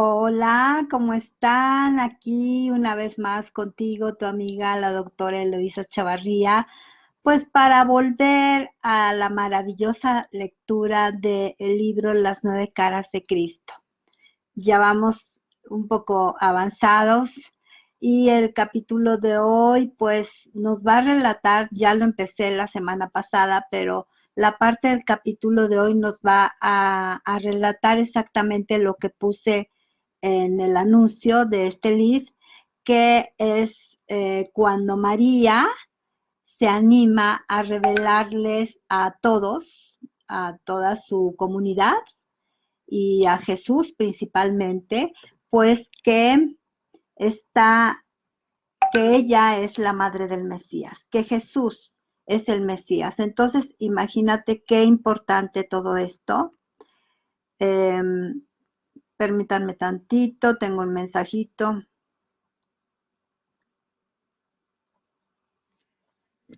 Hola, ¿cómo están? Aquí una vez más contigo, tu amiga, la doctora Eloísa Chavarría, pues para volver a la maravillosa lectura del libro Las nueve caras de Cristo. Ya vamos un poco avanzados y el capítulo de hoy pues nos va a relatar, ya lo empecé la semana pasada, pero la parte del capítulo de hoy nos va a relatar exactamente lo que puse en el anuncio de este lead, que es cuando María se anima a revelarles a todos, a toda su comunidad, y a Jesús principalmente, pues está, que ella es la madre del Mesías, que Jesús es el Mesías. Entonces, imagínate qué importante todo esto. Eh, Permítanme tantito, tengo un mensajito.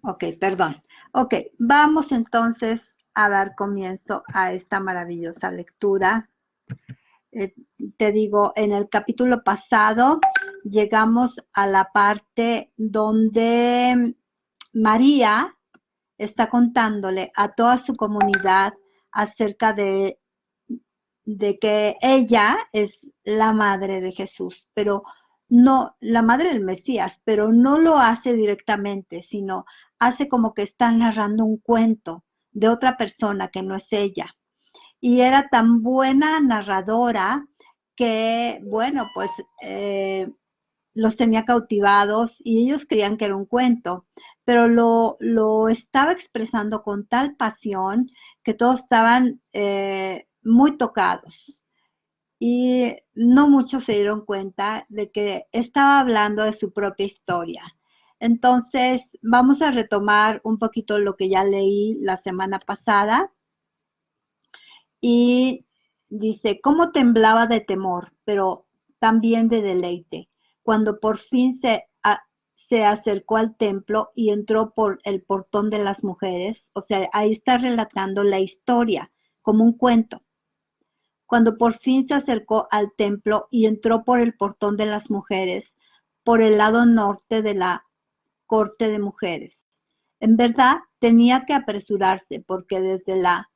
Ok, perdón. Ok, vamos entonces a dar comienzo a esta maravillosa lectura. Eh, Te digo, en el capítulo pasado llegamos a la parte donde María está contándole a toda su comunidad acerca de que ella es la madre de Jesús, pero no, la madre del Mesías, pero no lo hace directamente, sino hace como que está narrando un cuento de otra persona que no es ella. Y era tan buena narradora que, bueno, pues los tenía cautivados y ellos creían que era un cuento, pero lo estaba expresando con tal pasión que todos estaban muy tocados y no muchos se dieron cuenta de que estaba hablando de su propia historia. Entonces, vamos a retomar un poquito lo que ya leí la semana pasada y dice, cómo temblaba de temor, pero también de deleite, cuando por fin se acercó al templo y entró por el portón de las mujeres. O sea, ahí está relatando la historia como un cuento. Cuando por fin se acercó al templo y entró por el portón de las mujeres, por el lado norte de la corte de mujeres. En verdad, tenía que apresurarse porque desde la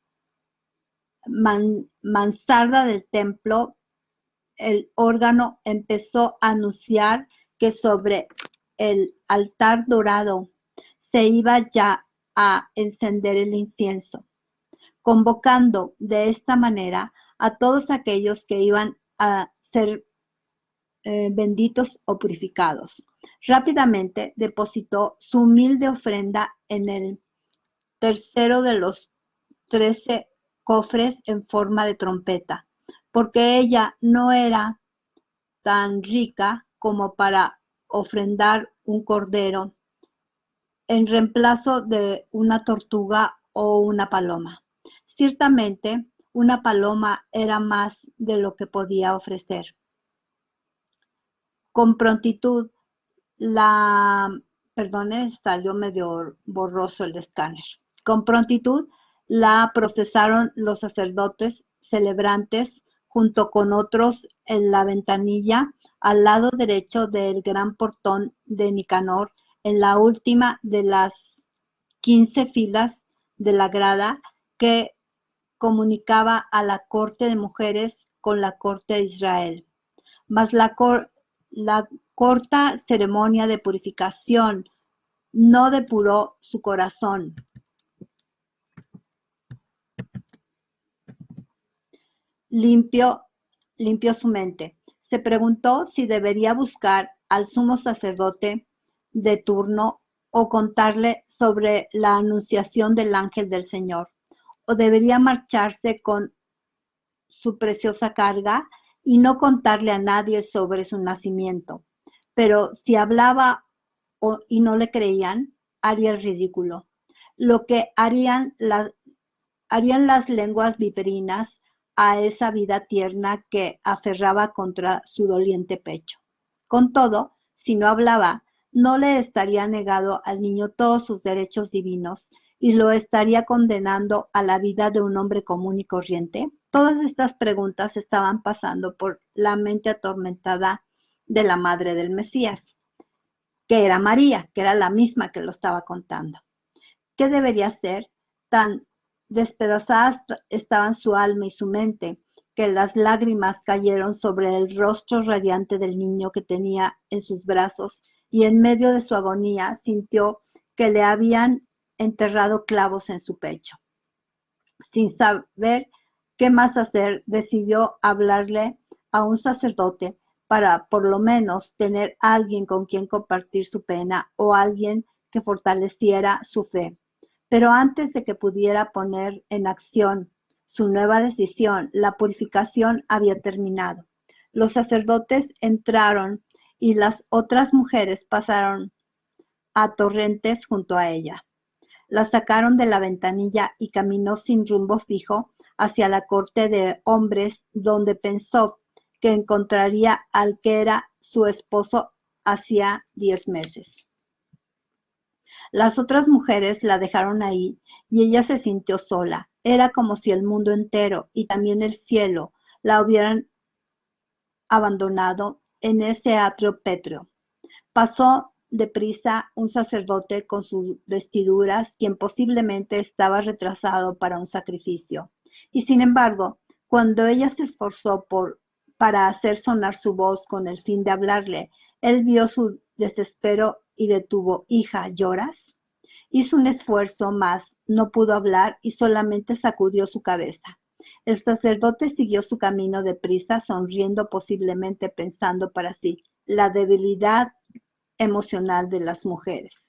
mansarda del templo, el órgano empezó a anunciar que sobre el altar dorado se iba ya a encender el incienso, convocando de esta manera a todos aquellos que iban a ser benditos o purificados. Rápidamente depositó su humilde ofrenda en el tercero de los 13 cofres en forma de trompeta, porque ella no era tan rica como para ofrendar un cordero en reemplazo de una tortuga o una paloma. Ciertamente, una paloma era más de lo que podía ofrecer. Con prontitud, la, perdone, salió medio borroso el escáner. Con prontitud la procesaron los sacerdotes celebrantes junto con otros en la ventanilla al lado derecho del gran portón de Nicanor, en la última de las 15 filas de la grada que comunicaba a la corte de mujeres con la corte de Israel. Mas la corta ceremonia de purificación no depuró su corazón, limpió, limpió su mente. Se preguntó si debería buscar al sumo sacerdote de turno o contarle sobre la anunciación del ángel del Señor, o debería marcharse con su preciosa carga y no contarle a nadie sobre su nacimiento. Pero si hablaba y no le creían, haría el ridículo. Lo que harían las lenguas viperinas a esa vida tierna que aferraba contra su doliente pecho. Con todo, si no hablaba, no le estaría negado al niño todos sus derechos divinos y lo estaría condenando a la vida de un hombre común y corriente? Todas estas preguntas estaban pasando por la mente atormentada de la madre del Mesías, que era María, que era la misma que lo estaba contando. ¿Qué debería ser? Tan despedazadas estaban su alma y su mente, que las lágrimas cayeron sobre el rostro radiante del niño que tenía en sus brazos, y en medio de su agonía sintió que le habían enterrado clavos en su pecho. Sin saber qué más hacer, decidió hablarle a un sacerdote para por lo menos tener alguien con quien compartir su pena o alguien que fortaleciera su fe. Pero antes de que pudiera poner en acción su nueva decisión, la purificación había terminado. Los sacerdotes entraron y las otras mujeres pasaron a torrentes junto a ella. La sacaron de la ventanilla y caminó sin rumbo fijo hacia la corte de hombres, donde pensó que encontraría al que era su esposo hacía 10 meses. Las otras mujeres la dejaron ahí y ella se sintió sola. Era como si el mundo entero y también el cielo la hubieran abandonado en ese atrio pétreo. Pasó deprisa un sacerdote con sus vestiduras, quien posiblemente estaba retrasado para un sacrificio. Y sin embargo, cuando ella se esforzó para hacer sonar su voz con el fin de hablarle, él vio su desespero y detuvo. Hija, ¿lloras? Hizo un esfuerzo más, no pudo hablar y solamente sacudió su cabeza. El sacerdote siguió su camino deprisa, sonriendo, posiblemente pensando para sí, la debilidad emocional de las mujeres.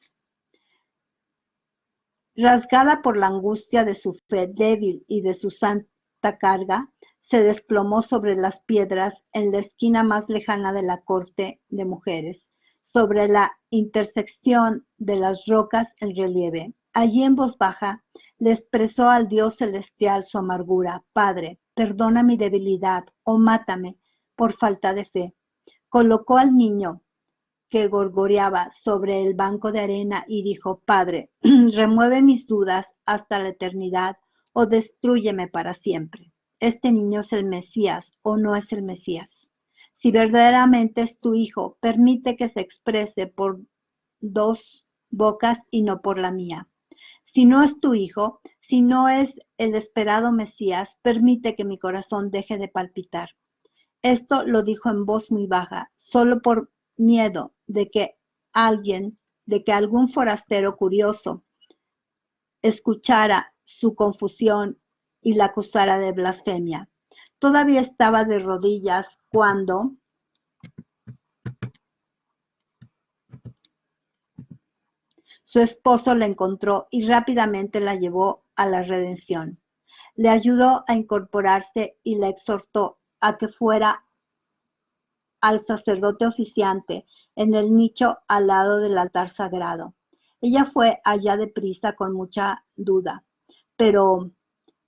Rasgada por la angustia de su fe débil y de su santa carga, se desplomó sobre las piedras en la esquina más lejana de la corte de mujeres, sobre la intersección de las rocas en relieve. Allí en voz baja le expresó al Dios celestial su amargura. Padre, perdona mi debilidad o mátame por falta de fe. Colocó al niño que gorgoreaba sobre el banco de arena y dijo, Padre, remueve mis dudas hasta la eternidad o destrúyeme para siempre. Este niño es el Mesías o no es el Mesías. Si verdaderamente es tu hijo, permite que se exprese por dos bocas y no por la mía. Si no es tu hijo, si no es el esperado Mesías, permite que mi corazón deje de palpitar. Esto lo dijo en voz muy baja, solo por miedo de que algún forastero curioso escuchara su confusión y la acusara de blasfemia. Todavía estaba de rodillas cuando su esposo la encontró y rápidamente la llevó a la redención. Le ayudó a incorporarse y la exhortó a que fuera al sacerdote oficiante en el nicho al lado del altar sagrado. Ella fue allá deprisa con mucha duda, pero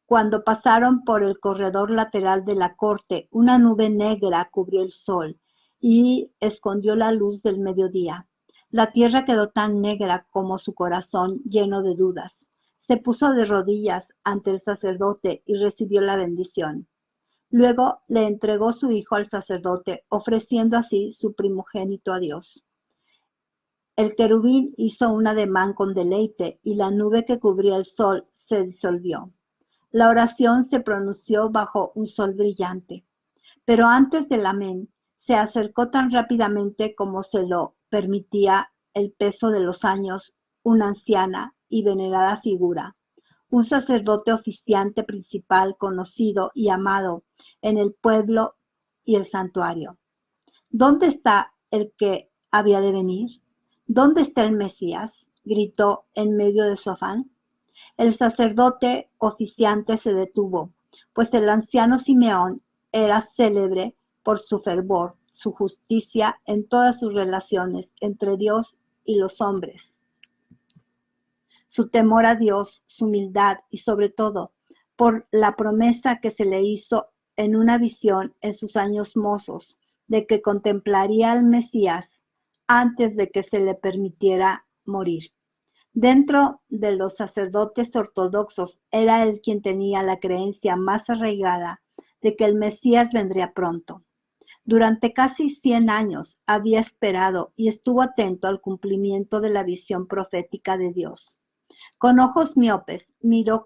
cuando pasaron por el corredor lateral de la corte, una nube negra cubrió el sol y escondió la luz del mediodía. La tierra quedó tan negra como su corazón, lleno de dudas. Se puso de rodillas ante el sacerdote y recibió la bendición. Luego le entregó su hijo al sacerdote, ofreciendo así su primogénito a Dios. El querubín hizo un ademán con deleite y la nube que cubría el sol se disolvió. La oración se pronunció bajo un sol brillante, pero antes del amén se acercó tan rápidamente como se lo permitía el peso de los años una anciana y venerada figura, un sacerdote oficiante principal conocido y amado en el pueblo y el santuario. ¿Dónde está el que había de venir? ¿Dónde está el Mesías? Gritó en medio de su afán. El sacerdote oficiante se detuvo, pues el anciano Simeón era célebre por su fervor, su justicia en todas sus relaciones entre Dios y los hombres, su temor a Dios, su humildad y sobre todo por la promesa que se le hizo en una visión en sus años mozos de que contemplaría al Mesías antes de que se le permitiera morir. Dentro de los sacerdotes ortodoxos era él quien tenía la creencia más arraigada de que el Mesías vendría pronto. Durante casi 100 años había esperado y estuvo atento al cumplimiento de la visión profética de Dios. Con ojos miopes miró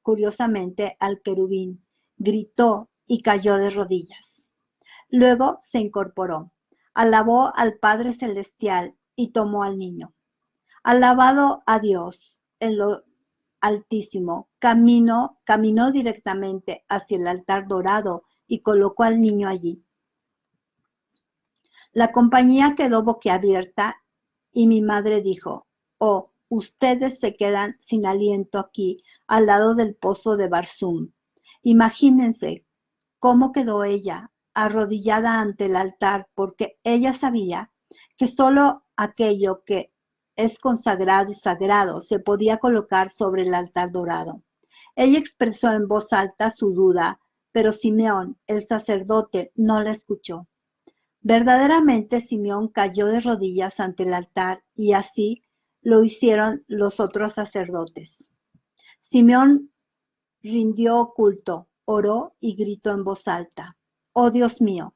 curiosamente al querubín, gritó y cayó de rodillas. Luego se incorporó, alabó al Padre Celestial y tomó al niño. Alabado a Dios en lo Altísimo, caminó directamente hacia el altar dorado y colocó al niño allí. La compañía quedó boquiabierta y mi madre dijo: «Oh, ustedes se quedan sin aliento aquí, al lado del pozo de Barzum». Imagínense cómo quedó ella, arrodillada ante el altar, porque ella sabía que solo aquello que es consagrado y sagrado se podía colocar sobre el altar dorado. Ella expresó en voz alta su duda, pero Simeón, el sacerdote, no la escuchó. Verdaderamente Simeón cayó de rodillas ante el altar y así lo hicieron los otros sacerdotes. Simeón rindió culto, oró y gritó en voz alta: «Oh Dios mío,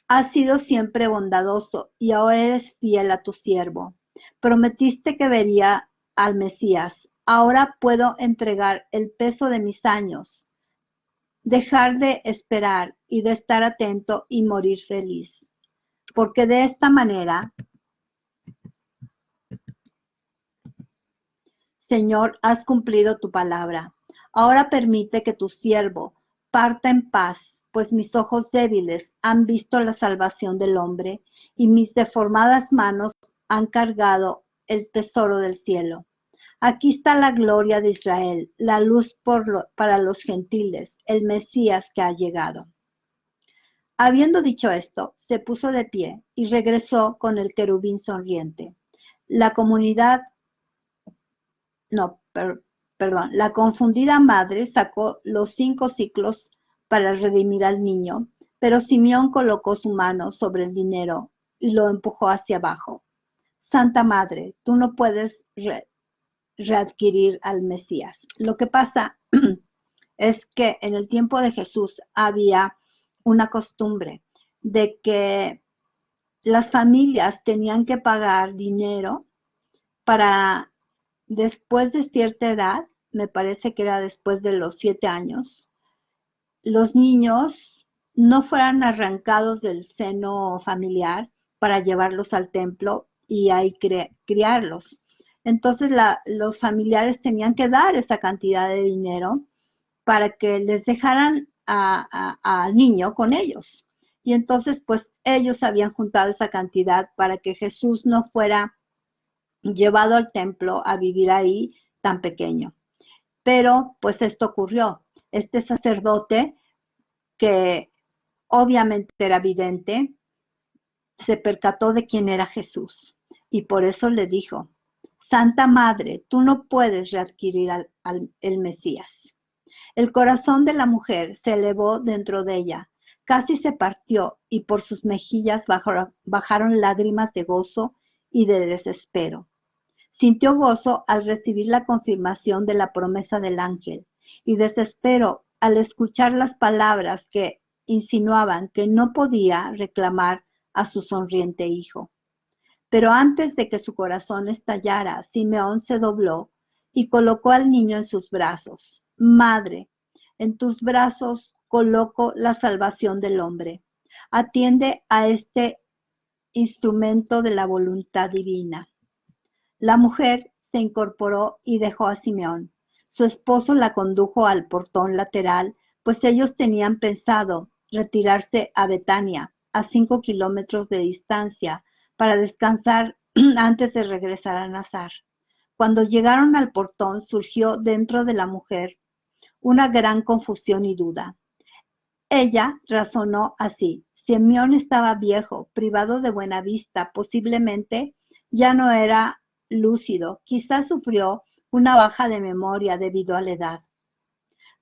has sido siempre bondadoso y ahora eres fiel a tu siervo. Prometiste que vería al Mesías. Ahora puedo entregar el peso de mis años, dejar de esperar y de estar atento y morir feliz. Porque de esta manera, Señor, has cumplido tu palabra. Ahora permite que tu siervo parta en paz, pues mis ojos débiles han visto la salvación del hombre y mis deformadas manos han cargado el tesoro del cielo. Aquí está la gloria de Israel, la luz para los gentiles, el Mesías que ha llegado». Habiendo dicho esto, se puso de pie y regresó con el querubín sonriente. La comunidad, no, perdón, la confundida madre sacó los 5 siclos para redimir al niño, pero Simeón colocó su mano sobre el dinero y lo empujó hacia abajo. «Santa Madre, tú no puedes readquirir al Mesías». Lo que pasa es que en el tiempo de Jesús había una costumbre de que las familias tenían que pagar dinero para, después de cierta edad, me parece que era después de los 7 años, los niños no fueran arrancados del seno familiar para llevarlos al templo y ahí criarlos. Entonces los familiares tenían que dar esa cantidad de dinero para que les dejaran al niño con ellos. Y entonces, pues ellos habían juntado esa cantidad para que Jesús no fuera llevado al templo a vivir ahí tan pequeño. Pero pues esto ocurrió. Este sacerdote, que obviamente era vidente, se percató de quién era Jesús y por eso le dijo: «Santa Madre, tú no puedes readquirir el Mesías». El corazón de la mujer se elevó dentro de ella, casi se partió y por sus mejillas bajaron lágrimas de gozo y de desespero. Sintió gozo al recibir la confirmación de la promesa del ángel y desespero al escuchar las palabras que insinuaban que no podía reclamar a su sonriente hijo. Pero antes de que su corazón estallara, Simeón se dobló y colocó al niño en sus brazos. «Madre, en tus brazos coloco la salvación del hombre. Atiende a este instrumento de la voluntad divina». La mujer se incorporó y dejó a Simeón. Su esposo la condujo al portón lateral, pues ellos tenían pensado retirarse a Betania, a 5 kilómetros de distancia, para descansar antes de regresar a Nazar. Cuando llegaron al portón, surgió dentro de la mujer una gran confusión y duda. Ella razonó así: Simeón estaba viejo, privado de buena vista, posiblemente ya no era lúcido, quizás sufrió una baja de memoria debido a la edad.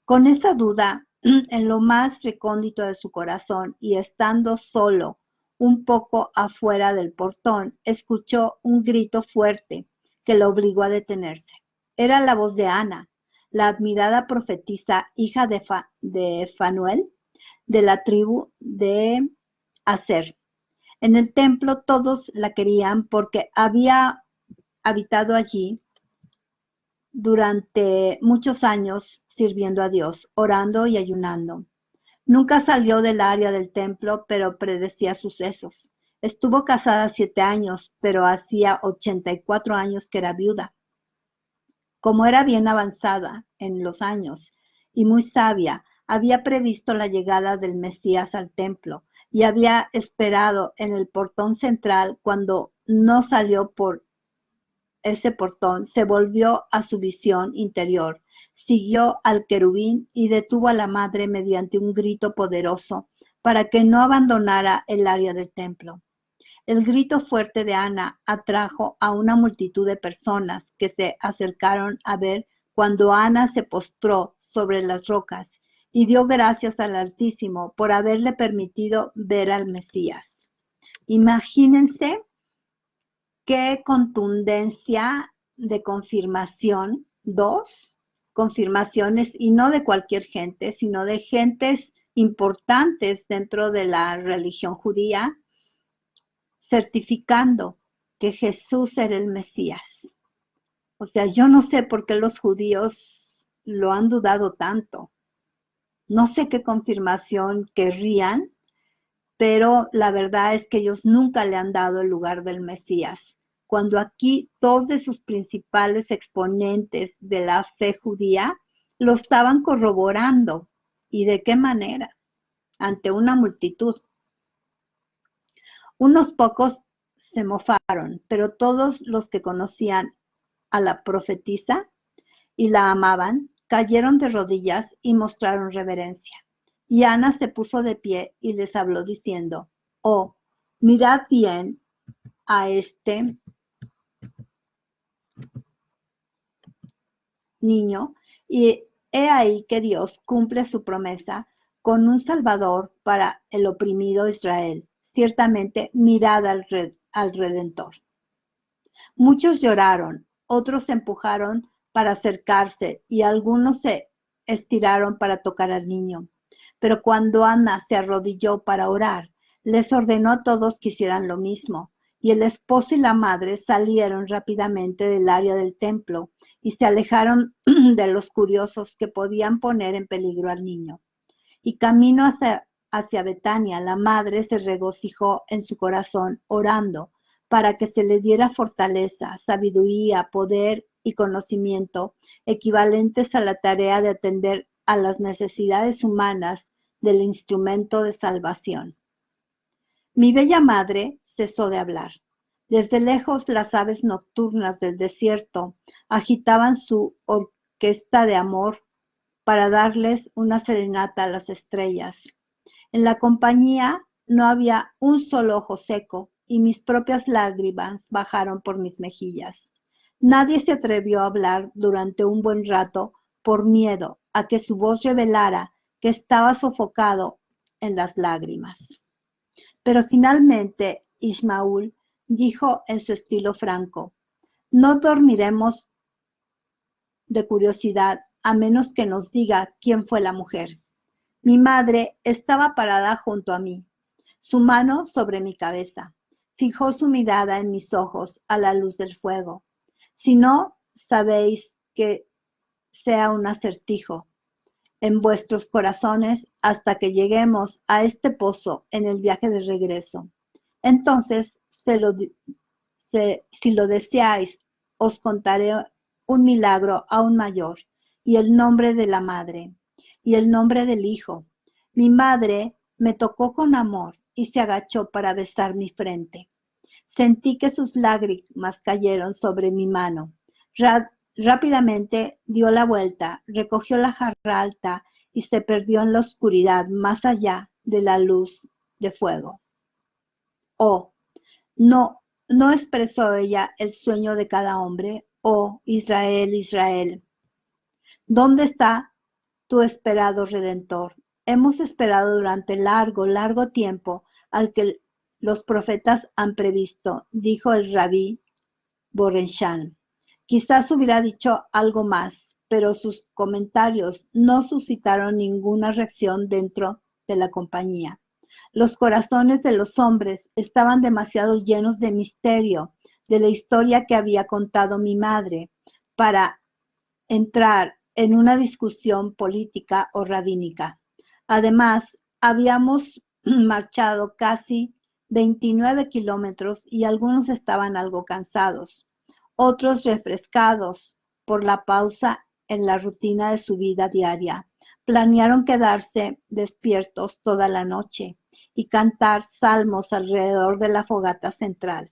Con esa duda en lo más recóndito de su corazón y estando solo un poco afuera del portón, escuchó un grito fuerte que lo obligó a detenerse. Era la voz de Ana, la admirada profetisa, hija de Fanuel, de la tribu de Aser. En el templo todos la querían porque había habitado allí durante muchos años sirviendo a Dios, orando y ayunando. Nunca salió del área del templo, pero predecía sucesos. Estuvo casada 7 años, pero hacía 84 años que era viuda. Como era bien avanzada en los años y muy sabia, había previsto la llegada del Mesías al templo y había esperado en el portón central. Cuando no salió por ese portón, se volvió a su visión interior, siguió al querubín y detuvo a la madre mediante un grito poderoso para que no abandonara el área del templo. El grito fuerte de Ana atrajo a una multitud de personas que se acercaron a ver cuando Ana se postró sobre las rocas y dio gracias al Altísimo por haberle permitido ver al Mesías. Imagínense qué contundencia de confirmación. 2 confirmaciones, y no de cualquier gente, sino de gentes importantes dentro de la religión judía, certificando que Jesús era el Mesías. O sea, yo no sé por qué los judíos lo han dudado tanto. No sé qué confirmación querrían, pero la verdad es que ellos nunca le han dado el lugar del Mesías. Cuando aquí 2 de sus principales exponentes de la fe judía lo estaban corroborando. ¿Y de qué manera? Ante una multitud. Unos pocos se mofaron, pero todos los que conocían a la profetisa y la amaban, cayeron de rodillas y mostraron reverencia. Y Ana se puso de pie y les habló diciendo: oh, mirad bien a este niño, y he ahí que Dios cumple su promesa con un Salvador para el oprimido Israel. Ciertamente, mirad al Redentor. Muchos lloraron, otros se empujaron para acercarse y algunos se estiraron para tocar al niño. Pero cuando Ana se arrodilló para orar, les ordenó a todos que hicieran lo mismo. Y el esposo y la madre salieron rápidamente del área del templo y se alejaron de los curiosos que podían poner en peligro al niño. Y camino hacia Betania, la madre se regocijó en su corazón, orando para que se le diera fortaleza, sabiduría, poder y conocimiento equivalentes a la tarea de atender a las necesidades humanas del instrumento de salvación. Mi bella madre cesó de hablar. Desde lejos las aves nocturnas del desierto agitaban su orquesta de amor para darles una serenata a las estrellas. En la compañía no había un solo ojo seco, y mis propias lágrimas bajaron por mis mejillas. Nadie se atrevió a hablar durante un buen rato por miedo a que su voz revelara que estaba sofocado en las lágrimas. Pero finalmente Ismaúl dijo en su estilo franco: no dormiremos de curiosidad a menos que nos diga quién fue la mujer. Mi madre estaba parada junto a mí, su mano sobre mi cabeza. Fijó su mirada en mis ojos a la luz del fuego. Si no sabéis que sea un acertijo en vuestros corazones hasta que lleguemos a este pozo en el viaje de regreso. Entonces, si lo deseáis, os contaré un milagro aún mayor, y el nombre de la madre, y el nombre del hijo. Mi madre me tocó con amor y se agachó para besar mi frente. Sentí que sus lágrimas cayeron sobre mi mano. Rápidamente dio la vuelta, recogió la jarra alta y se perdió en la oscuridad más allá de la luz de fuego. Oh, no expresó ella el sueño de cada hombre. Oh, Israel, Israel, ¿dónde está tu esperado Redentor? Hemos esperado durante largo tiempo al que los profetas han previsto, dijo el rabí Borenshan. Quizás hubiera dicho algo más, pero sus comentarios no suscitaron ninguna reacción dentro de la compañía. Los corazones de los hombres estaban demasiado llenos de misterio, de la historia que había contado mi madre, para entrar en una discusión política o rabínica. Además, habíamos marchado casi 29 kilómetros y algunos estaban algo cansados, otros refrescados por la pausa en la rutina de su vida diaria. Planearon quedarse despiertos toda la noche y cantar salmos alrededor de la fogata central.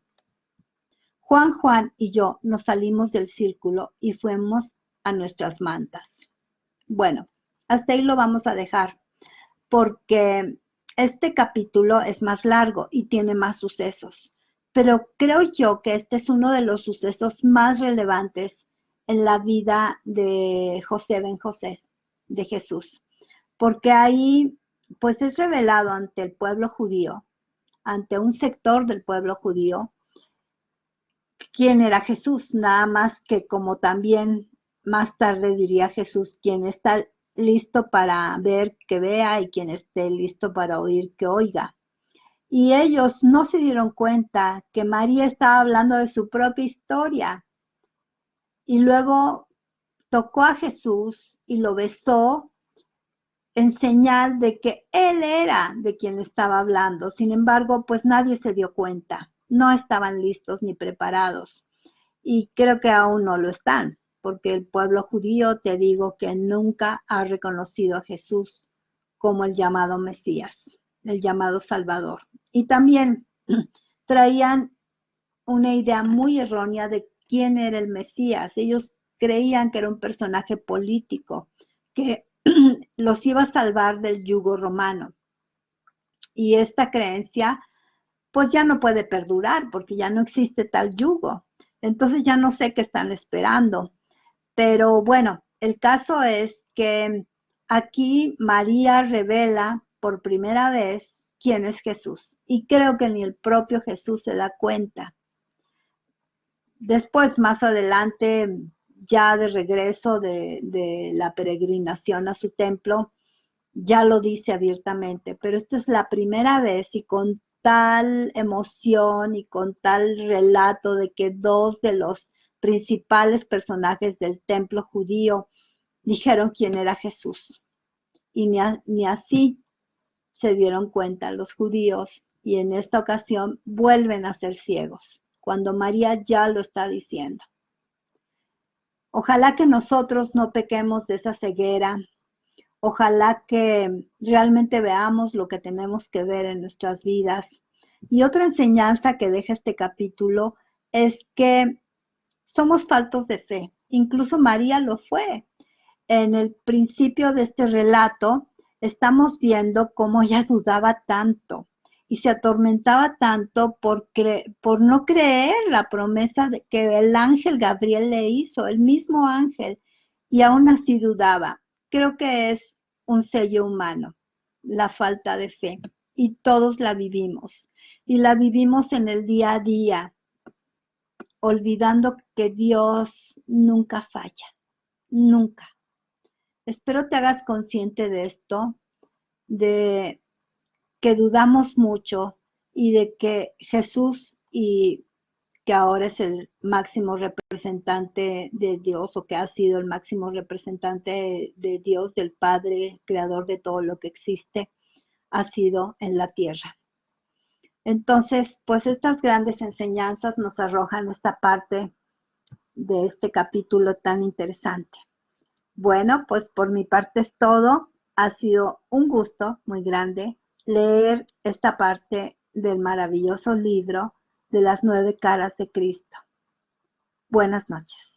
Juan y yo nos salimos del círculo y fuimos a nuestras mantas. Bueno, hasta ahí lo vamos a dejar porque este capítulo es más largo y tiene más sucesos, pero creo yo que este es uno de los sucesos más relevantes en la vida de José ben José, de Jesús, porque ahí pues es revelado ante el pueblo judío, ante un sector del pueblo judío, quién era Jesús, nada más que como también más tarde diría Jesús, quien está listo para ver, que vea, y quien esté listo para oír, que oiga. Y ellos no se dieron cuenta que María estaba hablando de su propia historia. Y luego tocó a Jesús y lo besó en señal de que él era de quien estaba hablando. Sin embargo, pues nadie se dio cuenta. No estaban listos ni preparados. Y creo que aún no lo están, porque el pueblo judío, te digo, que nunca ha reconocido a Jesús como el llamado Mesías, el llamado Salvador. Y también traían una idea muy errónea de quién era el Mesías. Ellos creían que era un personaje político, que los iba a salvar del yugo romano. Y esta creencia pues ya no puede perdurar porque ya no existe tal yugo. Entonces ya no sé qué están esperando. Pero bueno, el caso es que aquí María revela por primera vez quién es Jesús. Y creo que ni el propio Jesús se da cuenta. Después, más adelante, ya de regreso de la peregrinación a su templo, ya lo dice abiertamente, pero esta es la primera vez y con tal emoción y con tal relato de que dos de los principales personajes del templo judío dijeron quién era Jesús. Y ni así se dieron cuenta los judíos y en esta ocasión vuelven a ser ciegos, cuando María ya lo está diciendo. Ojalá que nosotros no pequemos de esa ceguera. Ojalá que realmente veamos lo que tenemos que ver en nuestras vidas. Y otra enseñanza que deja este capítulo es que somos faltos de fe. Incluso María lo fue. En el principio de este relato estamos viendo cómo ella dudaba tanto y se atormentaba tanto por no creer la promesa que el ángel Gabriel le hizo, el mismo ángel, y aún así dudaba. Creo que es un sello humano, la falta de fe, y todos la vivimos, y la vivimos en el día a día, olvidando que Dios nunca falla, nunca. Espero te hagas consciente de esto, de que dudamos mucho y de que Jesús, y que ahora es el máximo representante de Dios, o que ha sido el máximo representante de Dios, del Padre, creador de todo lo que existe, ha sido en la tierra. Entonces, pues estas grandes enseñanzas nos arrojan esta parte de este capítulo tan interesante. Bueno, pues por mi parte es todo. Ha sido un gusto muy grande leer esta parte del maravilloso libro de las 9 caras de Cristo. Buenas noches.